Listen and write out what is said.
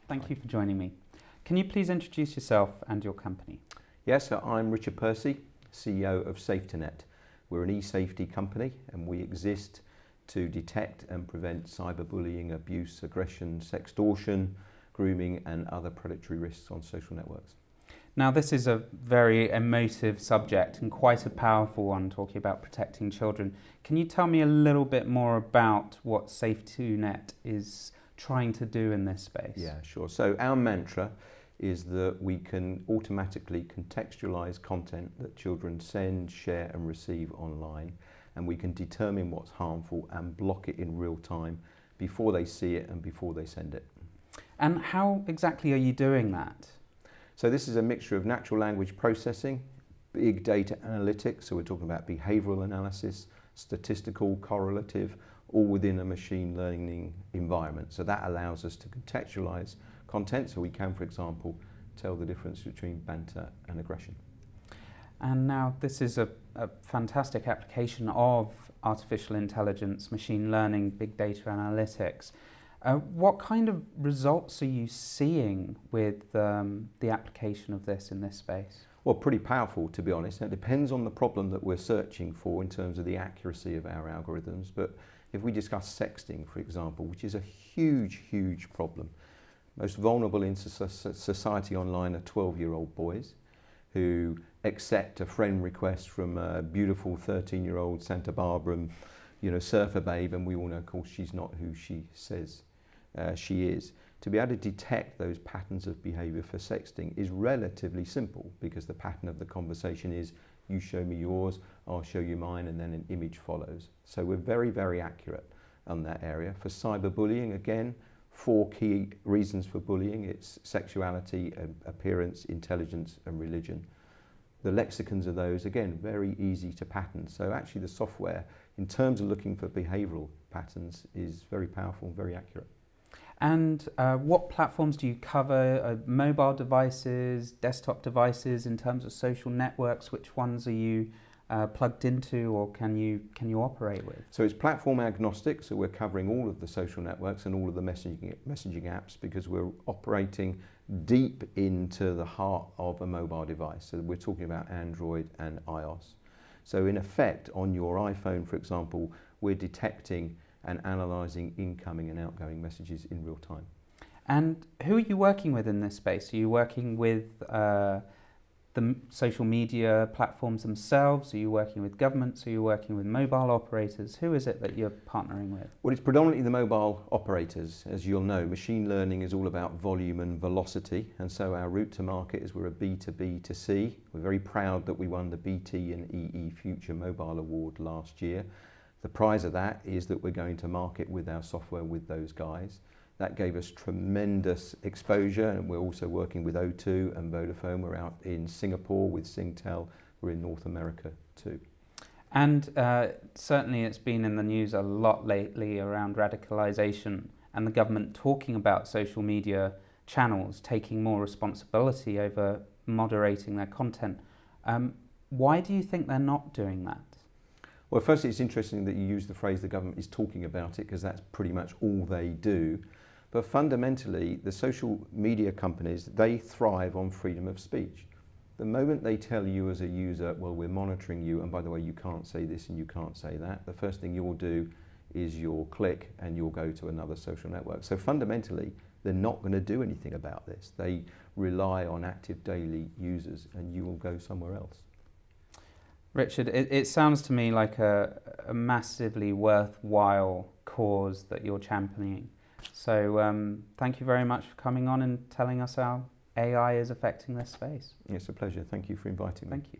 Thank you for joining me. Can you please introduce yourself and your company? Yes, so I'm Richard Pursey, CEO of SafeToNet. We're an e-safety company and we exist to detect and prevent cyberbullying, abuse, aggression, sextortion, grooming and other predatory risks on social networks. Now, this is a very emotive subject and quite a powerful one, talking about protecting children. Can you tell me a little bit more about what SafeToNet is trying to do in this space? Yeah, sure. So our mantra is that we can automatically contextualize content that children send, share and receive online, and we can determine what's harmful and block it in real time before they see it and before they send it. And how exactly are you doing that? So this is a mixture of natural language processing, big data analytics, so we're talking about behavioral analysis, statistical, correlative, all within a machine learning environment. So that allows us to contextualize content, so we can, for example, tell the difference between banter and aggression. And now this is a fantastic application of artificial intelligence, machine learning, big data analytics. What kind of results are you seeing with the application of this in this space? Well, pretty powerful, to be honest. It depends on the problem that we're searching for in terms of the accuracy of our algorithms. But if we discuss sexting, for example, which is a huge, huge problem, most vulnerable in society online are 12-year-old boys who accept a friend request from a beautiful 13-year-old Santa Barbara, surfer babe, and we all know, of course, she's not who she says she is. To be able to detect those patterns of behaviour for sexting is relatively simple, because the pattern of the conversation is you show me yours, I'll show you mine, and then an image follows. So we're very, very accurate on that area. For cyberbullying, again, 4 key reasons for bullying. It's sexuality, appearance, intelligence and religion. The lexicons of those, again, very easy to pattern. So actually the software, in terms of looking for behavioural patterns, is very powerful and very accurate. And what platforms do you cover? Mobile devices, desktop devices, in terms of social networks? Which ones are you plugged into, or can you operate with? So it's platform agnostic, so we're covering all of the social networks and all of the messaging apps, because we're operating deep into the heart of a mobile device. So we're talking about Android and iOS. So in effect, on your iPhone, for example, we're detecting and analysing incoming and outgoing messages in real time. And who are you working with in this space? Are you working with the social media platforms themselves? Are you working with governments? Are you working with mobile operators? Who is it that you're partnering with? Well, it's predominantly the mobile operators. As you'll know, machine learning is all about volume and velocity, and so our route to market is we're a B2B2C. We're very proud that we won the BT and EE Future Mobile Award last year. The prize of that is that we're going to market with our software with those guys. That gave us tremendous exposure, and we're also working with O2 and Vodafone. We're out in Singapore with Singtel. We're in North America too. And certainly it's been in the news a lot lately around radicalisation and the government talking about social media channels taking more responsibility over moderating their content. Why do you think they're not doing that? Well, firstly, it's interesting that you use the phrase the government is talking about it, because that's pretty much all they do. But fundamentally, the social media companies, they thrive on freedom of speech. The moment they tell you as a user, well, we're monitoring you, and by the way, you can't say this and you can't say that, the first thing you'll do is you'll click and you'll go to another social network. So fundamentally, they're not going to do anything about this. They rely on active daily users, and you will go somewhere else. Richard, it sounds to me like a massively worthwhile cause that you're championing. So thank you very much for coming on and telling us how AI is affecting this space. It's a pleasure. Thank you for inviting me. Thank you.